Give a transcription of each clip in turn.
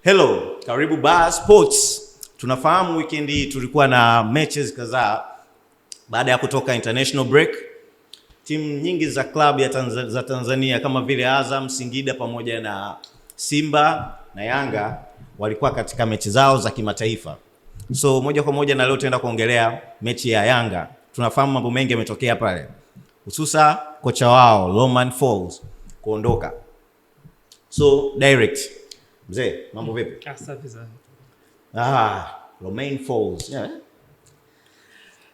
Hello, karibu Bar Sports. Tunafahamu weekend hii tulikuwa na matches kadhaa baada ya kutoka international break. Timu nyingi za club za Tanzania kama vile Azam, Singida pamoja na Simba na Yanga walikuwa katika mechi zao za kimataifa. So moja kwa moja na leo tutaenda kuongelea mechi ya Yanga. Tunafahamu mambo mengi yametokea pale, hususa kocha wao Romain Folz kuondoka. So direct mzee, mambo vipi? Safi sana. Romain Folz. Yeah.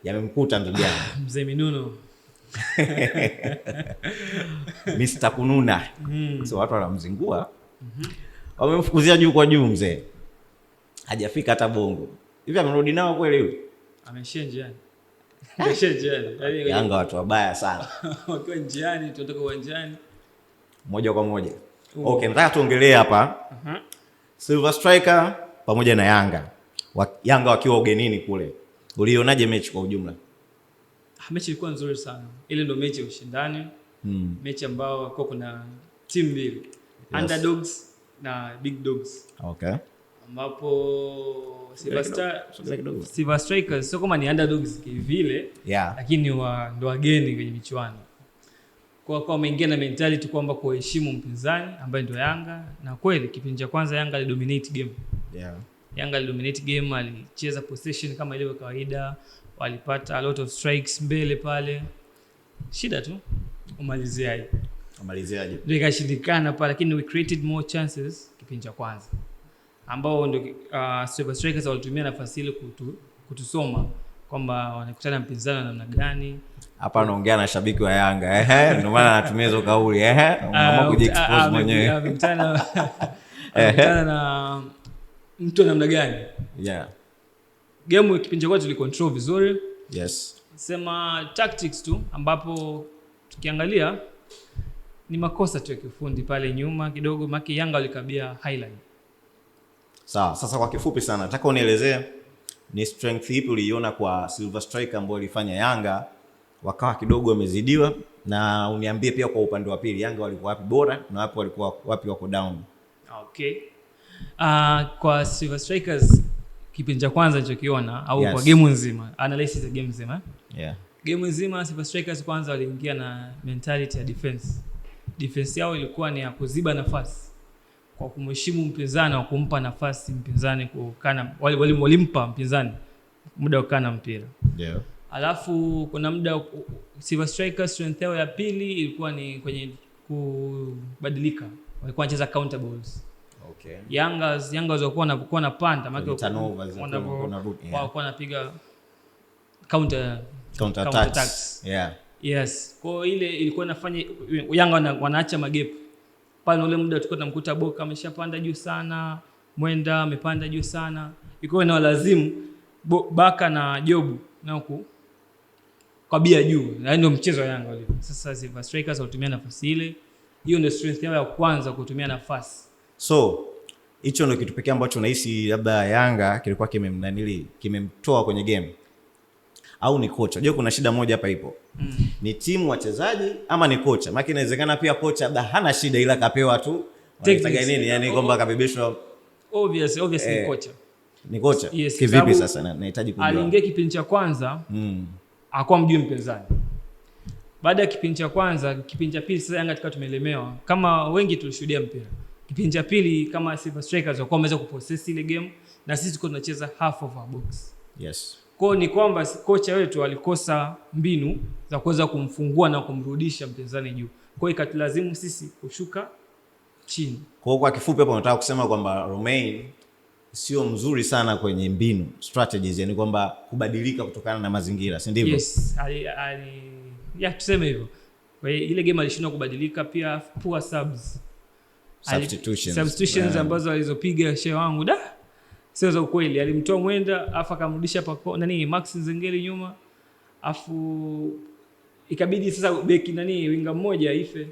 Yamemkuta ndugu yangu. Mzee Minuno. Mr. Kununa. So watu wanamzingua. Wamemfukuzia juu kwa juu mzee. Hajafika hata Bongo. Hivi amerudi nao kweli huyu? Ameshia njiani. Ameshia njiani. Yanga watu wabaya sana. Wakiwa njiani, tunatoka uwanjani. Moja kwa moja. Okay, nataka tuongelee hapa. Silver Striker pamoja na Yanga. Yanga wakiwa ugenini kule. Ulionaje mechi kwa ujumla? Mechi ilikuwa nzuri sana. Ile ndio mechi ya ushindani. Mechi ambao kwa kuna timu mbili. Yes. Underdogs na big dogs. Okay. Ambapo Silver Strikers sio kama ni underdogs kivile, yeah, lakini ndo wageni kwenye michuano. Kwa wameingia na mentality kwamba kuheshimu mpinzani ambaye ndio Yanga, na kweli kipindi cha kwanza Yanga alidominate game. Yeah. Yanga alidominate game, alicheza possession kama ilivyo kawaida, walipata a lot of strikes mbele pale. Shida tu umaliziaje? Ndio ikashindikana pale, lakini we created more chances kipindi cha kwanza, ambao ndio Silver Strikers walitumia nafasi ile kutusoma kwamba wanakutana mpinzani namna gani. Hapa anaongea na shabiki wa Yanga, ndio maana anatumia hizo kauli, unaamua kujiexpose mwenyewe. Amekutana na mtu namna gani? Yeah. Game kipindi cha kwanza tulicontrol vizuri. Yes. Sema tactics tu, ambapo tukiangalia ni makosa tu ya kiufundi pale nyuma kidogo, maki Yanga walikabia highline. Sawa, sasa kwa kifupi sana nataka unielezee ni strength ipi uliiona kwa Silver Striker ambao walifanya Yanga wakawa kidogo wamezidiwa, na uniambie pia kwa upande wa pili Yanga walikuwa wapi bora na wapi wako down. Okay. Kwa Silver Strikers kipindi cha kwanza nilichokiona au yes, kwa game nzima, analysis ya game nzima. Yeah. Game nzima Silver Strikers kwanza waliingia na mentality ya defense. Defense yao ilikuwa ni ya kuziba nafasi kwa kumheshimu mpinzani na kumpa nafasi mpinzani kukana, walimpa mpinzani muda wa kukaa na mpira. Yeah. Alafu kuna muda Silver Strikers strength yao ya pili ilikuwa ni kwenye kubadilika. Walikuwa wanacheza counter balls. Okay. Yanga walikuwa wanapanda maana walikuwa wanapiga counter attacks. Yeah. Yes. Kwa ile ilikuwa inafanya Yanga wanaacha magap. Pale ule muda tulikuwa tunamkuta Boka ameshapanda juu sana, Mwenda amepanda juu sana. Ilikuwa na lazimu Baka na Jobu nao kabia juu. Na ndio mchezo wa Yanga ule. Sasa Silver Strikers walitumia nafasi ile. Hiyo ndio strength yao ya kwanza, kutumia nafasi. So hicho ndio kitu pekee ambacho unahisi labda Yanga kilikuwa kimemtoa kwenye game, au ni kocha? Unajua kuna shida moja hapa ipo. Ni timu, wachezaji, ama ni kocha? Maana inawezekana pia kocha labda hana shida ila kapewa tu wanataka nini, yani kwamba kabebeshwa. Obviously ni kocha. Ni kocha. Yes, kivipi sasa nahitaji kujua. Aliingia kipindi cha kwanza akawa mjui mpinzani. Baada ya kipindi cha kwanza, kipindi cha pili sasa Yanga tukawa tumelemewa. Kama wengi tulishuhudia mpira. Kipindi cha pili kama Silver Strikers walikuwa wameweza kupossess ile game na sisi tulikuwa tunacheza half of our box. Yes. Kwa ni kwamba kocha wetu alikosa mbinu za kuweza kumfungua na kumrudisha mpinzani juu. Kwa hiyo ikatulazimu sisi kushuka chini. Kwa kifupi hapo nataka kusema kwamba Romain sio mzuri sana kwenye mbinu, strategies, yani kwamba kubadilika kutokana na mazingira, si ndivyo? Yes, tuseme hivyo. Kwa hiyo ile game alishindwa kubadilika, pia poor substitutions ambazo alizopiga shehe wangu sio za ukweli. Alimtoa Mwenda afa akamrudisha Max Nzengeli nyuma, afu ikabidi sasa beki winga mmoja ife.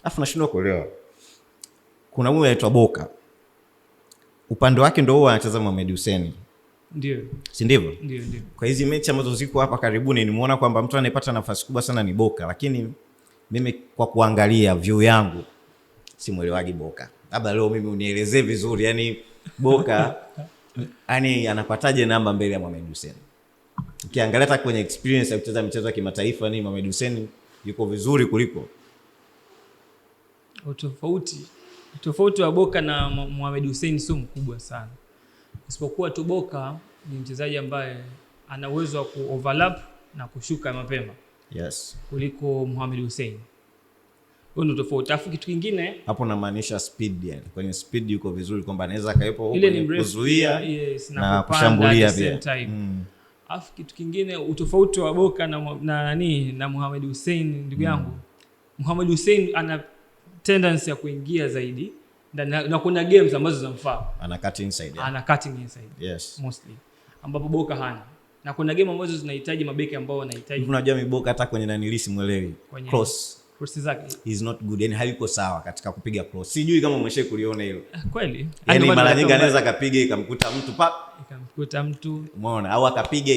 Afu nashindwa kuelewa, kuna mmoja anaitwa Boka, upande wake ndio huwa anacheza Mohamed Hussein, ndio, si ndivyo? Ndio. Kwa hizi mechi ambazo ziko hapa karibuni nimeona kwamba mtu anayepata nafasi kubwa sana ni Boka, lakini mimi kwa kuangalia view yangu simuelewagi Boka. labda leo mimi unielezee vizuri, yani Boka yani anapataje namba mbele ya Mohamed Hussein? Ukiangalia hata kwenye experience ya kucheza michezo ya kimataifa ni Mohamed Hussein yuko vizuri kuliko. Tofauti wa Boka na Mohamed Hussein sio mkubwa sana. Isipokuwa tu Boka ni mchezaji ambaye ana uwezo wa kuoverlap na kushuka mapema. Yes. Kuliko Mohamed Hussein. Huo ndio tofauti. Alafu kitu kingine hapo namaanisha speed, yani kwenye speed yuko vizuri kwamba anaweza kaepo huko kuzuia na kushambulia pia. Alafu kitu kingine utofauti wa Boka na Mohamed Hussein ndugu yangu. Mohamed Hussein ana tendency ya kuingia zaidi na kuna games ambazo zinamfaa. Ana cutting inside. Yeah. Ana cutting inside. Yes. Mostly. Ambapo Boka hana. Na kuna game ambazo zinahitaji mabeki ambao wanahitaji. Unajua Boka hata kwenye nanilisi muelewi. Cross zake is not good. Yani hayuko sawa katika kupiga cross. Sijui kama umeshe kuliona hilo. Kweli. Yani mara nyingi anaweza kapiga ikamkuta mtu Umeona? Au akapiga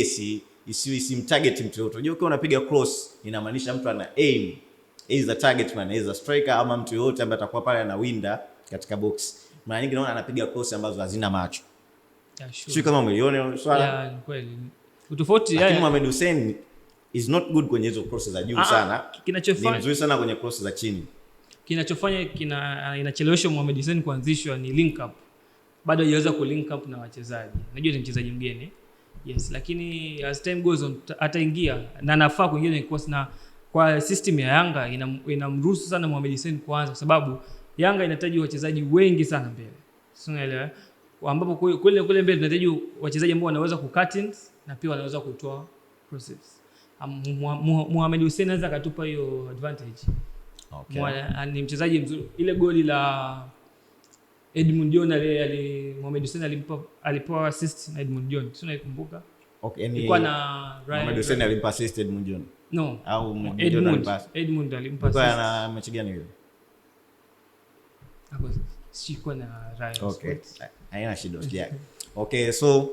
isimtarget mtu yote. Unajua ukiwa unapiga cross inamaanisha mtu ana aim. Either target man, either striker ama mtu yote ambaye atakuwa pale anawinda katika box. Mara nyingi naona anapiga cross ambazo hazina macho. Yeah, sure. Sio kama umeliona swala. Yeah, kweli. Utofauti lakini Mohamed Hussein is not good kwenye hizo crosses za juu sana. Kinachofanya ni mzuri sana kwenye crosses za chini. Kinachofanya inachelewesha Mohamed Hussein kuanzishwa ni link up. Bado hajaweza ku link up na wachezaji. Najua ni mchezaji mgeni. Yes, lakini as time goes on ataingia na anafaa kuingia kwenye course, na kwa system ya Yanga inamruhusu sana Mohamed Hussein kuanza kwa sababu Yanga inahitaji wachezaji wengi sana mbele. Sio unaelewa? Ambapo kule mbele tunahitaji wachezaji ambao wanaweza ku-cut-ins na pia wanaweza kutoa crosses. Mohamed Hussein anaweza katupa hiyo advantage. Okay. Ni mchezaji mzuri. Ile goli la Edmund John Mohamed Hussein alipewa assist na Edmund John. Sio naikumbuka. Okay, ilikuwa na Mohamed Hussein alimpa assist Edmund John. No. Au Edmund alimpa assist. Kwa ana mechi gani hiyo? Hapo sikuwa na Ryan. Okay. Haina shida yake. Okay, so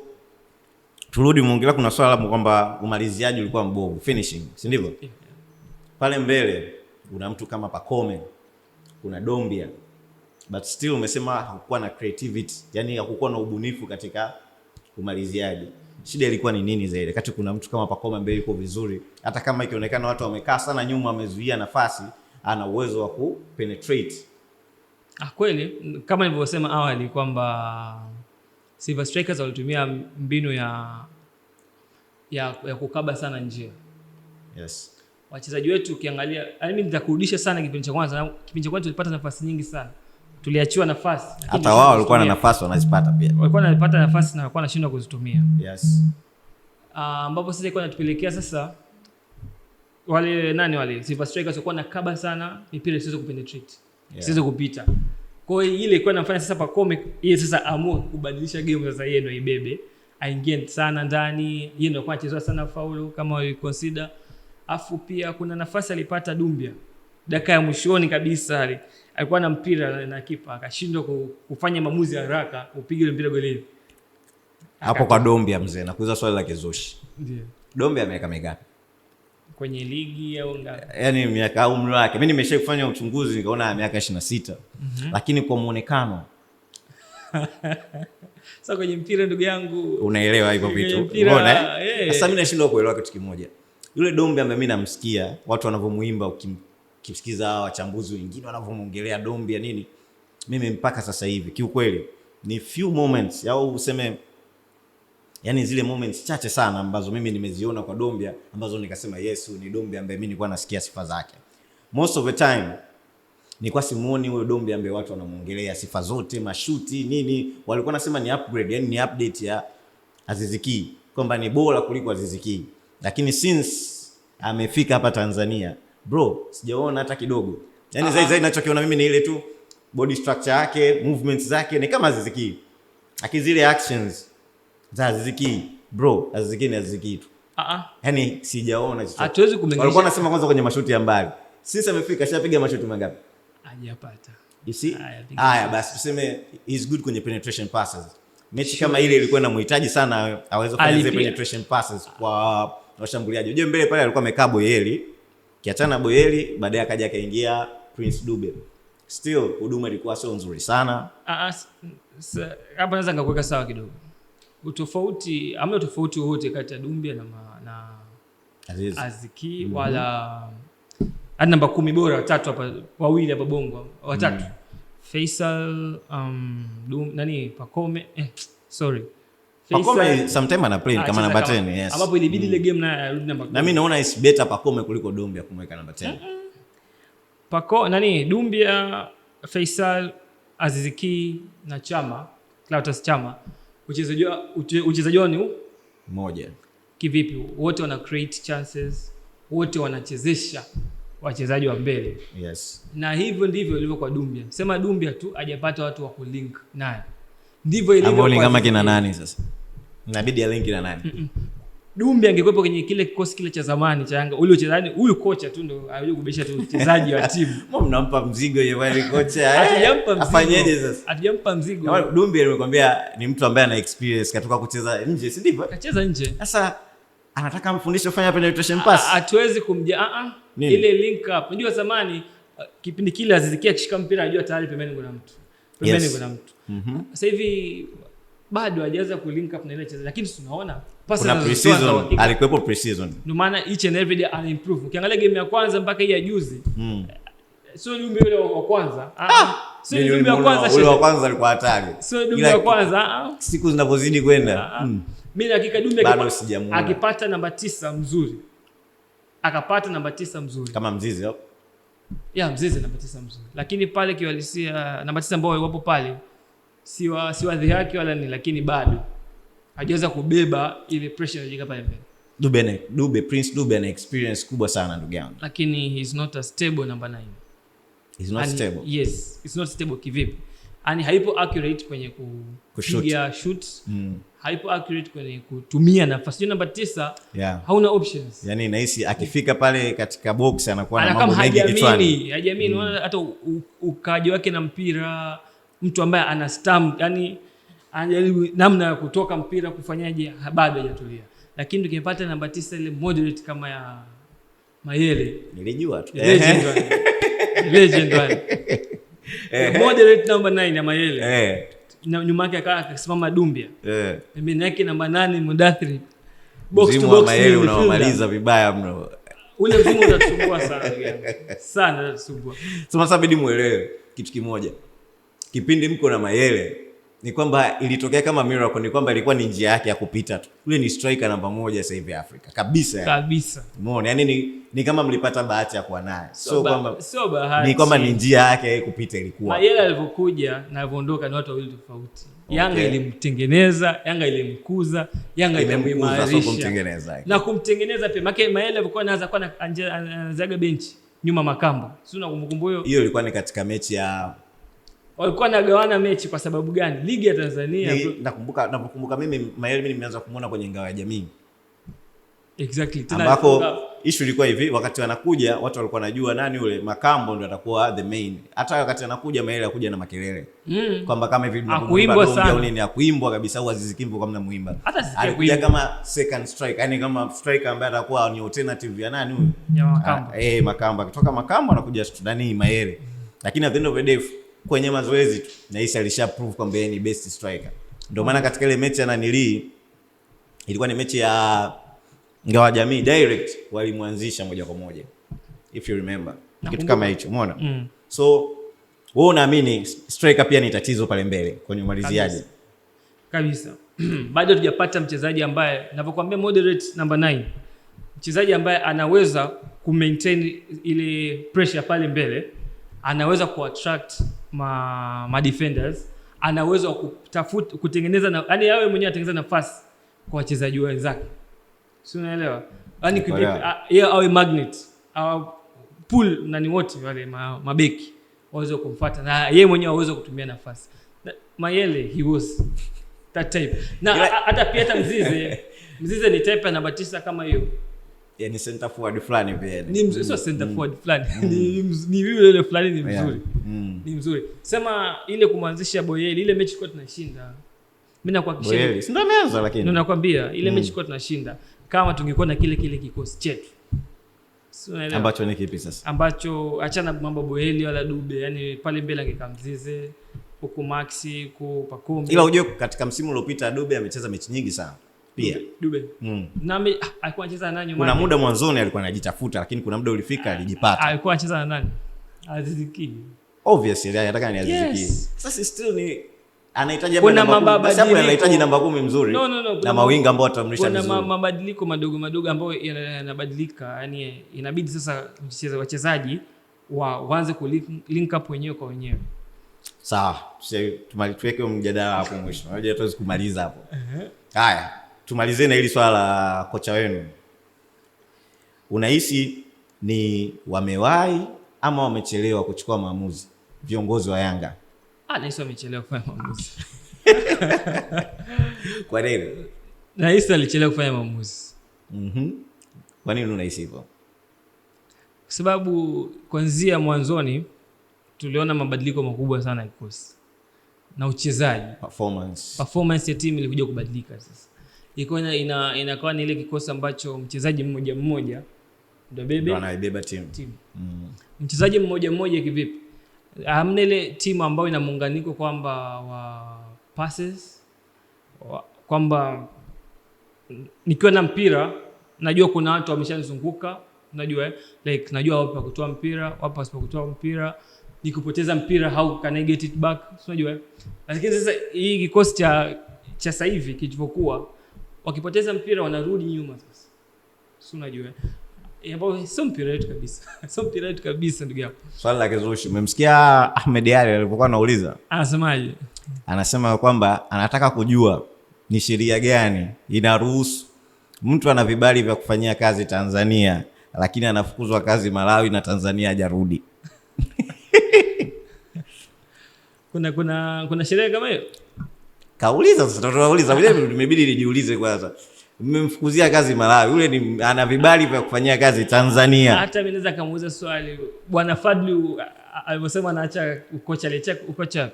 turudi muongelea kuna swala kwamba umaliziaji ulikuwa mbovu, finishing, si ndivyo? Yeah. Pale mbele una mtu kama Pacome, kuna Dombia, but still umesema hakukuwa na creativity, yani hakukuwa na ubunifu katika umaliziaji. Shida ilikuwa ni nini zaidi? Kati kuna mtu kama Pacome mbele yuko vizuri, hata kama ikionekana watu wamekaa sana nyuma wamezuia nafasi, ana uwezo wa kupenetrate. Kweli kama nilivyosema awali kwamba Silver Strikers walitumia mbinu ya kukaba sana njia. Yes. Wachezaji wetu ukiangalia, mimi nitakurudisha sana kipindi cha kwanza. Kipindi cha kwanza tulipata nafasi nyingi sana. Tuliachiwa nafasi. Hata wao walikuwa na nafasi wanazipata pia. Walikuwa wanapata nafasi na walikuwa wanashindwa kuzitumia. Yes. Ambapo sasa ilikuwa inatupelekea sasa wale Silver Strikers walikuwa na kaba sana, mipira isiweze kupenetrate. Yeah. Isiweze kupita. Kwa hiyo ile ilikuwa inafanya sasa Pacome yeye sasa amua kubadilisha game, sasa yeye ndio ibebe, aingie sana ndani, yeye ndio alikuwa anacheza sana faulu kama wali consider. Afu pia kuna nafasi alipata Dumbia dakika ya mwishoni kabisa, alikuwa na mpira na kipa akashindwa kufanya maamuzi haraka upige ile mpira golini. Hapo kwa Dombia mzee, na kuuliza swali la kizushi. Ndio. Dombia miaka mingapi kwenye ligi au ngapi? Yaani miaka au umri wake. Mimi nimesha kufanya uchunguzi nikaona miaka 26. Lakini kwa muonekano sasa kwenye mpira ndugu yangu unaelewa hivyo vitu. Unaona sasa mimi nashindwa kuelewa kitu kimoja. Yule Dombia ambaye mimi namsikia watu wanavyomuimba, ukimsikiza wachambuzi wengine wanavyomuongelea Dombia nini, mimi mpaka sasa hivi kiukweli ni few moments au useme yani zile moments chache sana ambazo mimi nimeziona kwa Dombia ambazo nikasema Yesu ni Dombia ambaye mimi nilikuwa nasikia sifa zake. Most of the time nilikuwa simuoni huyo Dombia ambaye watu wanamuongelea sifa zote, mashuti nini, walikuwa nasema ni upgrade, yani ni update ya Aziz Ki, kwamba ni bora kuliko Aziz Ki. Lakini since amefika hapa Tanzania, bro, sijaona hata kidogo. Yani zaidi ninachokiona mimi ni ile tu body structure yake, movements zake ni kama Aziz Ki. Lakini zile actions za Aziz Ki, bro, Aziz Ki ni Aziz Ki tu. Yani sijaona hicho. Hatuwezi kumlinganisha. Walikuwa nasema kwanza kwenye mashuti ya mbali. Since amefika shapiga mashuti mangapi? Hajapata. You see? Haya basi tuseme is good kwenye penetration passes. Mechi kama ile ilikuwa inamhitaji sana aweze kufanya zile penetration passes kwa washambuliaji. Unajua mbele pale alikuwa amekaa Boyeli. Kiachana Boyeli, baadaye akaja akaingia Prince Dube. still huduma ilikuwa sio nzuri sana. Hapa naweza ngakuweka sawa kidogo. Hamna utofauti wote kati ya Dumbia na Aziki wala hadi namba 10 bora watatu hapa, wawili hapa Bongo watatu. Faisal Pacome Pacome sometime ana play kama namba 10, yes. Ambapo ilibidi ile game na rudi namba 10. Na mimi naona is better Pacome kuliko Dumbia kumweka namba 10. Dumbia, Faisal, Aziziki na Clatous Chama. Uchezaji wao ni mmoja. Kivipi? Wote wana create chances, wote wanachezesha wachezaji wa mbele. Yes. Na hivyo ndivyo ilivyo kwa Dumbia. Sema Dumbia tu hajapata watu wa kulink naye. Ndivyo ilivyo kwa kama kina nani sasa? Inabidi ya link na nani? Dumbia angekuepo kwenye kile kikosi kile cha zamani cha Yanga. Ule mchezaji huyu kocha tu ndo anajua kubesha tu mchezaji wa timu. Mbona mnampa mzigo yeye kocha? Afanyeje sasa? Hatujampa mzigo. Dumbia nimekwambia ni mtu ambaye ana experience katoka kucheza nje, si ndivyo? Kacheza nje. Sasa anataka mfundishe kufanya penetration pass. Hatuwezi ile link up. Unajua zamani kipindi kile Azizikia akishika mpira anajua tayari pembeni kuna mtu. Kuna mtu. Sasa hivi bado hajaanza ku link up na ile chezaji, lakini tunaona kuna pre-season, alikuwepo pre-season. Ndio maana each and every day ana improve. Ukiangalia game ya kwanza mpaka hii ya juzi. Sio Dumbia yule wa kwanza. Sio Dumbia wa kwanza. Yule wa kwanza alikuwa hatari. Sio Dumbia wa kwanza. Siku zinapozidi kwenda. Mimi hakika Dumbia akipata namba 9 mzuri. Akapata namba 9 mzuri. Kama Mzizi hapo. Mzizi namba 9 mzuri. Lakini pale kiwalisia namba 9 ambao wapo pale siwa dhihaki yake wala ni, lakini bado hajaweza kubeba ile pressure iliyojika pale mbele. Prince Dube ana experience kubwa sana ndugu yangu. Lakini he's not a stable number 9. He's not stable. Yes, it's not stable kivipi? Ani haipo accurate kwenye kupiga shoots. Haipo accurate kwenye kutumia nafasi. Namba 9 hauna options. Yaani nahisi akifika pale katika box anakuwa na mambo mengi kichwani. Hajamini hata ukaji wake na mpira, mtu ambaye ana stamp, yani anajaribu namna ya kutoka mpira kufanyaje, bado hajatulia. Lakini tukipata namba 9 ile moderate kama ya Mayele, nilijua tu legend one. Moderate number 9 ya Mayele. Na nyuma yake akasimama Dumbia. Mimi yake namba 8 Mudathiri. Box to box Mayele unamaliza vibaya mno. Ule mfumo unatusumbua sana. Sana unatusumbua. Sasa bidi muelewe kitu kimoja. Kipindi mko na Mayele ni kwamba ilitokea kama miracle, ni kwamba ilikuwa ni njia yake ya kupita tu. Ule ni striker namba 1 sasa hivi Afrika. Kabisa. Umeona? Yaani ni kama mlipata bahati ya kuwa naye. Sio bahati. Ni kwamba ni njia yake kupita ilikuwa. Mayele alipokuja na alivyoondoka ni watu wawili tofauti. Yanga ilimtengeneza, Yanga ilimkuza, Yanga imemuimarisha. Na kumtengeneza pia. Mayele alikuwa anaanza kwa anazaga bench nyuma Makamba. Sio unakumbuka hiyo? Hiyo ilikuwa ni katika mechi ya walikuwa nagawana mechi kwa sababu gani? Ligi ya Tanzania. Nakumbuka mimi Mayele nimeanza kumuona kwenye Ngao ya Jamii. Exactly. Ambako issue ilikuwa hivi, wakati wanakuja watu walikuwa wanajua nani yule Makambo ndio atakuwa the main. Hata wakati anakuja Mayele akuja na makelele. Kwamba kama hivi akuimbwa nini akuimbwa kabisa au Aziz Kimbo kama mnamuimba. Alikuja kama second striker, yani kama striker ambaye atakuwa ni alternative ya nani huyu? Ya Makambo. Makambo. Kutoka Makambo anakuja ndani Mayele. Lakini at the end of the day kwenye mazoezi tu na Isa alisha prove kwamba yeye ni best striker. Ndio maana katika ile mechi ilikuwa ni mechi ya Ngao ya Jamii direct walimwanzisha moja kwa moja. If you remember. Kitu kama hicho, umeona? So wewe unaamini striker pia ni tatizo pale mbele kwenye umaliziaji? Kabisa. Bado tujapata mchezaji ambaye ninapokuambia moderate number 9. Mchezaji ambaye anaweza kumaintain ile pressure pale mbele, anaweza kuattract ma defenders, anaweza kutafuta kutengeneza na yani yeye mwenyewe atengeneza nafasi kwa wachezaji wenzake. Si unaelewa? Yaani yeye awe magnet, au pull nani wote wale mabeki waweze kumfuata na yeye mwenyewe aweze kutumia nafasi. Mayele he was that type. Na hata pia hata Mzize ni type namba 9 kama hiyo. Yaani center forward fulani pia. Ni sio center forward fulani. Ni yule fulani ni mzuri. Ni mzuri. Sema ile kumwanzisha Boyeli, ile mechi kwa tunashinda. Mimi nakuhakikishia. Boyeli si ndio ameanza lakini. Ndio nakwambia ile mechi kwa tunashinda kama tungekuwa na kile kikosi chetu. Ambacho ni kipi sasa? Ambacho achana mambo Boeli wala Dube, yani pale mbele angekamzize huko Maxi huko Pacome. Ila unajua katika msimu uliopita Dube amecheza mechi nyingi sana. Pia Dube. Na alikuwa anacheza na nani? Kuna muda mwanzoni alikuwa anajitafuta, lakini kuna muda ulifika alijipata. Alikuwa anacheza na nani? Aziz Ki. Obviously anataka ni Aziz Ki. Sasa still ni anahitaji namba 10 mzuri. Na mawinga ambao watamlisha vizuri. Kuna mabadiliko madogo ambayo yanabadilika, yani inabidi sasa wachezaji waanze ku link up wenyewe kwa wenyewe. Sawa, tuweke mjadala hapo mwisho. Unajua tuwezi kumaliza hapo. Haya, tumalizie na hili swala la kocha wenu. Unahisi ni wamewahi ama wamechelewa kuchukua maamuzi viongozi wa Yanga? Nahisi wamechelewa kufanya maamuzi. Kwa nini? Nahisi alichelewa kufanya maamuzi. Kwa nini unahisi hivyo? Kwa sababu kuanzia mwanzoni tuliona mabadiliko makubwa sana ya kikosi na uchezaji. Performance ya timu ilikuja kubadilika sasa. Inakuwa ni ile kikosi ambacho mchezaji mmoja ndio anaibeba timu. Mchezaji mmoja kivipi? Hamna ile timu ambayo ina muunganiko kwamba wa passes, kwamba nikiwa na mpira najua kuna watu wameshanizunguka, najua najua wapi pa kutoa mpira, wapi pa kutoa mpira, nikipoteza mpira how can I get it back, unajua. Lakini sasa hii kikosi cha sasa hivi kilivyokuwa, wakipoteza mpira wanarudi nyuma sasa. Unajua. Sio mpira wetu kabisa. Sio mpira wetu kabisa ndugu yangu. Swali la kizushi. Umemsikia Ahmed Ally alipokuwa anauliza? Anasemaje? Anasema kwamba anataka kujua ni sheria gani inaruhusu mtu ana vibali vya kufanyia kazi Tanzania lakini anafukuzwa kazi Malawi na Tanzania hajarudi. Kuna sheria kama hiyo? Kauliza sasa, tunauliza vile imebidi nijiulize kwanza. Mmemfukuzia kazi Malawi, yule ana vibali vya kufanyia kazi Tanzania. Hata mimi naweza kumuuliza swali, Bwana Fadlu alivyosema anaacha ukocha, aliacha ukocha.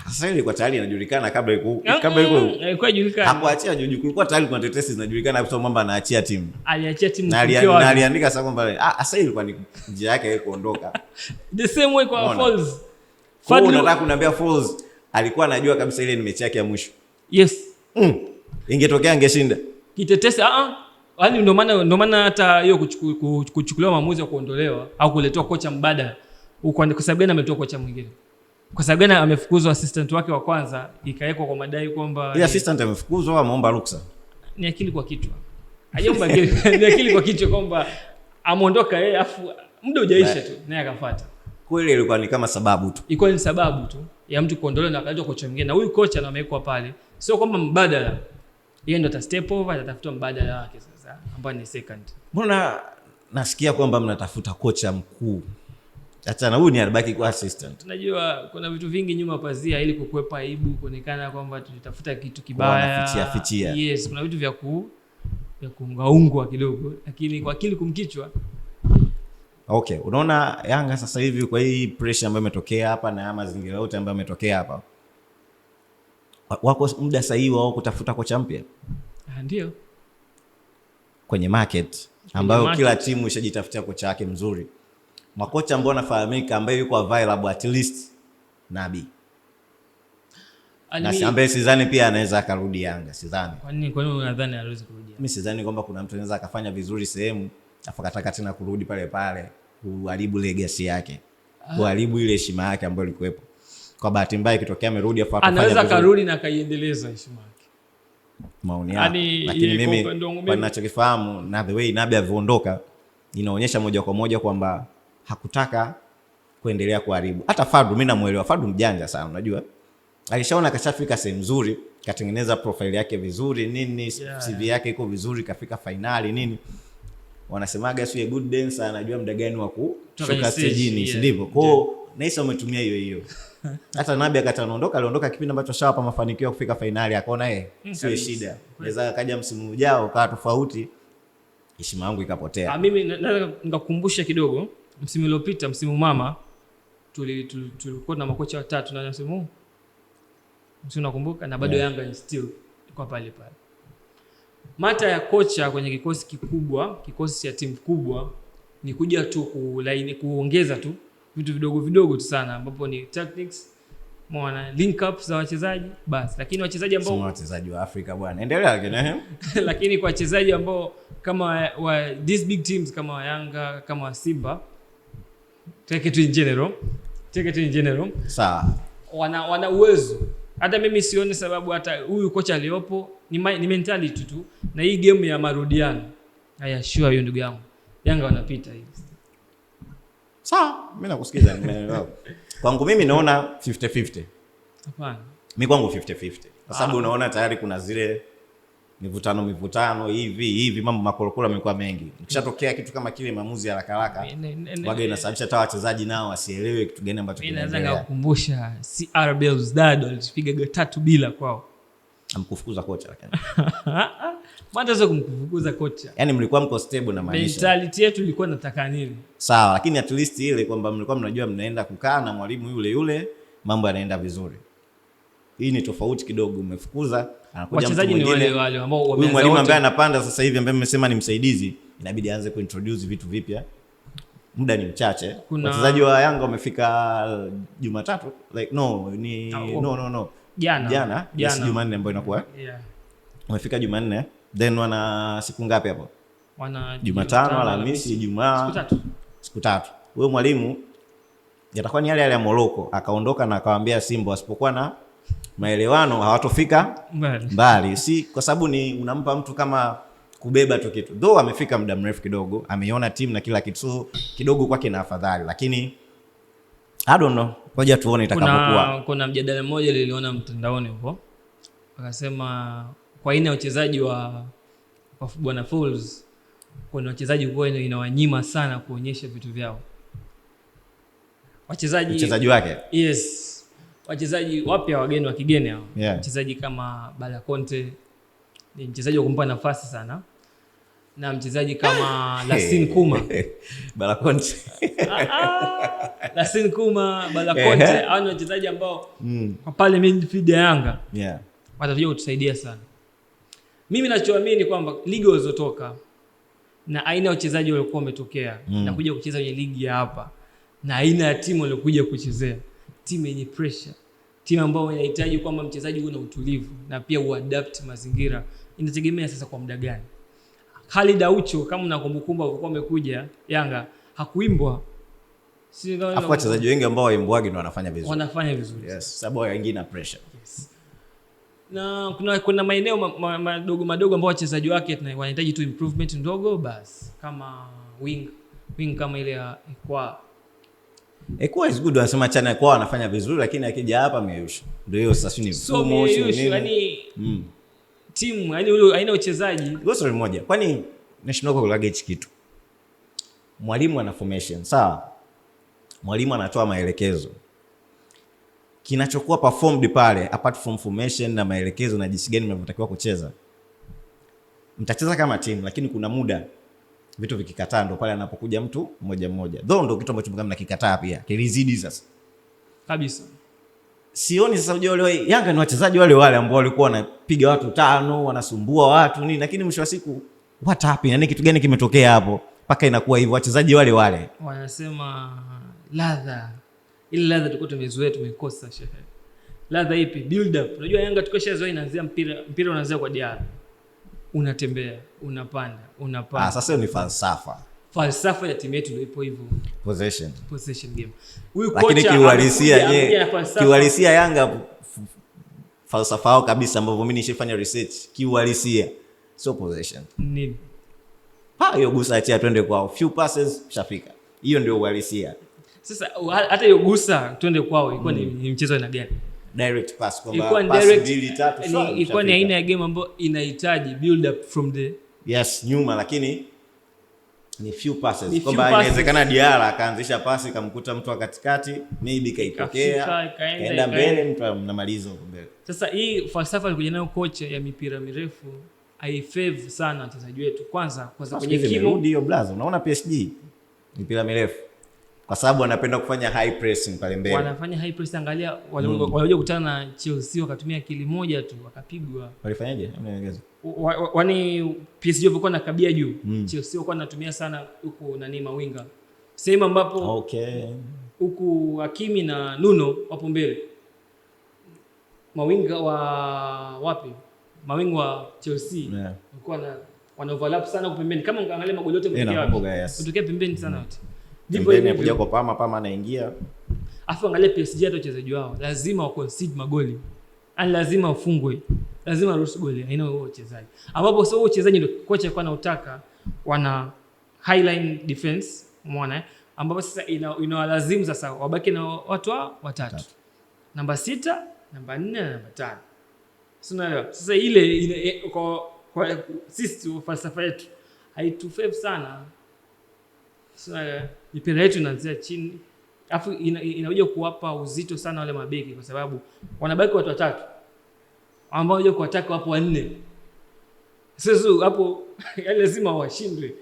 Sasa ile kwa tayari inajulikana kabla yuko ilikuwa inajulikana. Hakuachia juju, kulikuwa tayari kuna tetesi zinajulikana kwa kwamba anaachia timu. Aliachia timu na aliandika sasa kwamba sasa ilikuwa ni njia yake ya kuondoka. The same way kwa Falls. Fadlu unataka kuniambia Falls alikuwa anajua kabisa ile ni mechi yake ya mwisho? Yes. Ingetokea angeshinda. Kitetesi yaani ndio maana hata hiyo kuchukuliwa maamuzi ya kuondolewa au kuletwa kocha mbadala huko, kwa sababu gani ametoa kocha mwingine? Kwa sababu gani amefukuzwa assistant wake wa kwanza ikawekwa kwa madai kwamba ile assistant amefukuzwa au ameomba ruksa? Ni akili kwa kichwa. Hajaomba ni akili kwa kichwa kwamba ameondoka yeye afu muda hujaisha tu naye akafuata. Kweli ilikuwa ni kama sababu tu. Ilikuwa ni sababu tu ya mtu kuondolewa na akaletwa kocha mwingine, na huyu kocha na amewekwa pale sio kwamba mbadala. Yeye ndo ata step over, atatafuta mbadala wake sasa ambaye ni second. Mbona nasikia kwamba mnatafuta kocha mkuu? Acha na huyu ni alibaki kwa assistant. Tunajua kuna vitu vingi nyuma pazia ili kukwepa aibu, kuonekana kwamba tulitafuta kitu kibaya. Fichia. Yes, kuna vitu vya kuungaungwa kidogo, lakini kwa akili kumkichwa. Okay, unaona Yanga sasa hivi kwa hii pressure ambayo imetokea hapa na mazingira yote ambayo yametokea hapa, wako muda sahihi wao kutafuta kocha mpya? Ndio. Kwenye market ambayo kila timu ishajitafutia kocha wake mzuri. Makocha ambao wanafahamika ambaye yuko available at least Nabi. Na ambaye sidhani pia anaweza akarudi Yanga, sidhani. Kwa nini unadhani hawezi kurudi? Mimi sidhani kwamba kuna mtu anaweza akafanya vizuri sehemu afakataka tena kurudi pale pale kuharibu legacy yake. Kuharibu ile heshima yake ambayo ilikuwepo. Kwa bahati mbaya ikitokea amerudi afa akafanya vizuri, anaweza karudi na kaiendeleza heshima yake. Maoni yako. Lakini mimi kwa ninachokifahamu na the way Nabi alivyoondoka inaonyesha moja kwa moja kwamba hakutaka kuendelea kuharibu. Hata Fadlu mimi namuelewa, Fadlu mjanja sana, unajua. Alishaona kashafika sehemu nzuri, katengeneza profile yake vizuri nini, CV yake iko vizuri, kafika finali nini. Wanasemaga sio good dancer, anajua muda gani wa kushuka stage, si ndivyo? Kwa Naisa umetumia hiyo. Hata Nabi akataondoka, aliondoka kipindi ambacho shawapa mafanikio ya kufika finali, akaona sio shida. Naweza kaja msimu ujao kaa tofauti, heshima yangu ikapotea. Mimi nataka nikakukumbusha kidogo, msimu uliopita, msimu mama tulikuwa na makocha watatu na msimu huu. Msimu nakumbuka na bado Yanga ni still iko pale pale. Mata ya kocha kwenye kikosi kikubwa, kikosi cha timu kubwa ni kuja tu kuongeza tu vitu vidogo vidogo tu sana, ambapo ni tactics, mwana link up za wachezaji basi. Lakini wachezaji ambao wachezaji wa Afrika bwana, endelea lakini lakini kwa wachezaji ambao kama wa these big teams kama wa Yanga, kama wa Simba, take it in general, sawa, wana uwezo. Hata mimi sioni sababu hata huyu kocha aliyopo ni mentality tu, na hii game ya marudiano haya sure hiyo ndugu yangu Yanga wanapita hivi. Sawa, mimi nakusikiza, nimeelewa. Kwangu mimi naona 50-50. Hapana. Mimi kwangu 50-50. Kwa sababu unaona tayari kuna zile mivutano hivi mambo makorokoro yamekuwa mengi. Ukishatokea kitu kama kile, maamuzi ya haraka waga inasababisha hata wachezaji nao wasielewe kitu gani ambacho kinaendelea. Inaweza kukumbusha CR Belouizdad walipiga 3-0 kwao. Amkufukuza kocha lakini. Mbona sio kumkufukuza kocha? Yaani mlikuwa mko stable na maanisha. Mentality yetu ilikuwa nataka nini? Sawa, lakini at least ile kwamba mlikuwa mnajua mnaenda kukaa na mwalimu yule, mambo yanaenda vizuri. Hii ni tofauti kidogo, umefukuza anakuja mtu mwingine. Wachezaji ni wale ambao wameanza. Mwalimu ambaye anapanda sasa hivi ambaye mmesema ni msaidizi, inabidi aanze kuintroduce vitu vipya. Muda ni mchache. Wachezaji wa Yanga wamefika Jumatatu, like no. Jana Jumanne ambayo inakuwa. Yeah. Wamefika Jumanne, then wana siku ngapi hapo? Wana Jumatano, Alhamisi, Ijumaa. Siku tatu. Wewe mwalimu yatakuwa ni yale ya Morocco, akaondoka na akawaambia Simba wasipokuwa na maelewano hawatofika mbali. Si kwa sababu ni unampa mtu kama kubeba tu kitu. Though amefika muda mrefu kidogo, ameiona timu na kila kitu, so kidogo kwake na afadhali, lakini I don't know. Ngoja tuone itakapokuwa. Kuna mjadala mmoja niliona mtandaoni huko. Akasema kwa aina ya wachezaji wa Bwana Falls, kuna wachezaji kwa inawanyima sana kuonyesha vitu vyao. Wachezaji wake. Yes. Wachezaji wapya, wageni wa kigeni hao. Wachezaji kama Bala Conte ni mchezaji wa kumpa nafasi sana. Na mchezaji kama Lassine Kuma. Bala Conte. Lassine Kuma, Bala Conte, hao ni wachezaji ambao kwa pale midfield ya Yanga. Watakuja kutusaidia sana. Mimi ninachoamini kwamba ligi walizotoka na aina ya wachezaji waliokuwa wametokea na kuja kucheza kwenye ligi ya hapa, na aina ya timu waliokuja kuchezea, timu yenye pressure, timu ambayo inahitaji kwamba mchezaji uwe na utulivu na pia uadapt mazingira, inategemea sasa kwa muda gani. Khalid Aucho, kama mnakumbukumba, alikuwa amekuja Yanga, hakuimbwa. Afu wachezaji wengi ambao waimbwagi ndio wanafanya vizuri. Yes, sababu wengi na pressure. Yes. Na kuna maeneo madogo ambao wachezaji wake wanahitaji tu improvement ndogo basi, kama wing kama ile ya Ekwa is good, wanasema chana Ekwa wanafanya vizuri, lakini akija hapa ameyusha. Ndio hiyo sasa ni mfumo yani timu, yani ule aina uchezaji. Gosto moja. Kwani national kwa luggage kitu. Mwalimu ana formation, sawa? Mwalimu anatoa maelekezo. Kinachokuwa performed pale apart from formation na maelekezo na jinsi gani mnavyotakiwa kucheza, mtacheza kama timu, lakini kuna muda vitu vikikataa ndo pale anapokuja mtu mmoja. Though ndo kitu ambacho mnakikataa pia kilizidi sasa kabisa. Sioni sasa uje wale Yanga ni wachezaji wale ambao walikuwa wanapiga watu 5, wanasumbua watu nini, lakini mwisho wa siku what happened? Yani kitu gani kimetokea hapo mpaka inakuwa hivyo? Wachezaji wale wanasema ile ladha tulikuwa tumezoea, tumekosa shehe. Ladha ipi? Build up. Unajua Yanga tukishazoea inaanzia mpira unaanzia kwa Diarra. Unatembea, unapanda. Sasa ni falsafa ya timu yetu ndio ipo hivyo. Possession game. Huyu kocha lakini kiuhalisia Yanga falsafa yao kabisa, ambavyo mimi nishifanya research, kiuhalisia sio possession. Nini? Hiyo gusa acha twende kwao, few passes shafika. Hiyo ndio uhalisia. Sasa hata hiyo gusa twende kwao ilikuwa ni mchezo aina gani? Direct pass, kwamba pass 2-3 ilikuwa ni aina ya game ambayo inahitaji build up from the nyuma, lakini ni few passes, kwamba inawezekana Diarra akaanzisha pasi kamkuta mtu wa katikati, maybe kaipokea kaenda mbele, mtu mnamaliza huko mbele. Sasa hii falsafa ilikuja nayo kocha ya mipira mirefu, haifavor sana wachezaji wetu. Kwanza kwenye kimo hiyo blaza, unaona PSG mipira mirefu kwa sababu wanapenda kufanya high pressing pale mbele. Wanafanya high pressing, angalia waliokuja kukutana na Chelsea wakatumia akili moja tu wakapigwa. Walifanyaje? Nieleze. Wani PSG walikuwa na kabia juu. Chelsea walikuwa wanatumia sana huko nani mawinga. Sema ambapo huku Hakimi na Nuno wapo mbele. Mawinga wa wapi? Mawinga wa Chelsea walikuwa wana overlap sana huko pembeni. Kama ungeangalia magoli yote kutokea pembeni sana yote. Ndipo inakuja kwa Pama anaingia. Afu angalia PSG hata wachezaji wao lazima wa concede magoli. Ani lazima ufungwe. Lazima ruhusu goli. Haina huo wachezaji. Ambapo sio wachezaji ndio kocha alikuwa anataka, wana highline defense, umeona ambapo sasa inawalazimu sasa wabaki na watu wao watatu. Namba 6, namba 4 na namba 5. Unaelewa? Sasa ile kwa sisi falsafa yetu haitufave sana. Sasa mipira yetu inaanzia chini. Alafu inakuja kuwapa uzito sana wale mabeki kwa sababu wanabaki watu watatu ambao waje kuataka wapo 4. Sasa hapo lazima washindwe.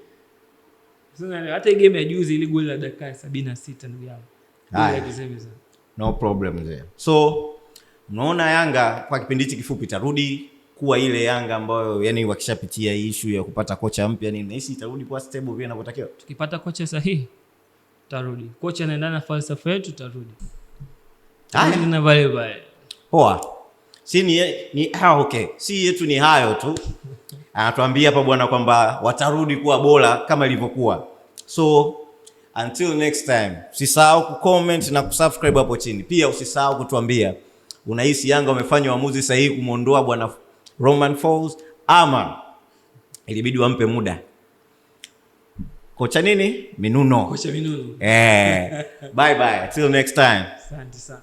Sasa hata game ya juzi ile goli la dakika 76 ndugu yangu. No problem there. So unaona Yanga kwa kipindi hiki kifupi itarudi kuwa ile Yanga ambayo yani wakishapitia issue ya kupata kocha mpya nini, hisi itarudi kwa stable vile inavyotakiwa. Tukipata kocha sahihi tarudi. Kocha anaendana na falsafa yetu tarudi. Na vale. Poa. Si ni okay. Si yetu ni hayo tu. Anatuambia hapa bwana kwamba watarudi kuwa bora kama ilivyokuwa. So until next time, usisahau kucomment na kusubscribe hapo chini. Pia usisahau kutuambia unahisi Yanga wamefanya uamuzi sahihi kumuondoa bwana Romain Folz ama ilibidi wampe muda. Kocha nini? Minuno. Kocha Minuno. Bye bye. Till next time. Asante sana.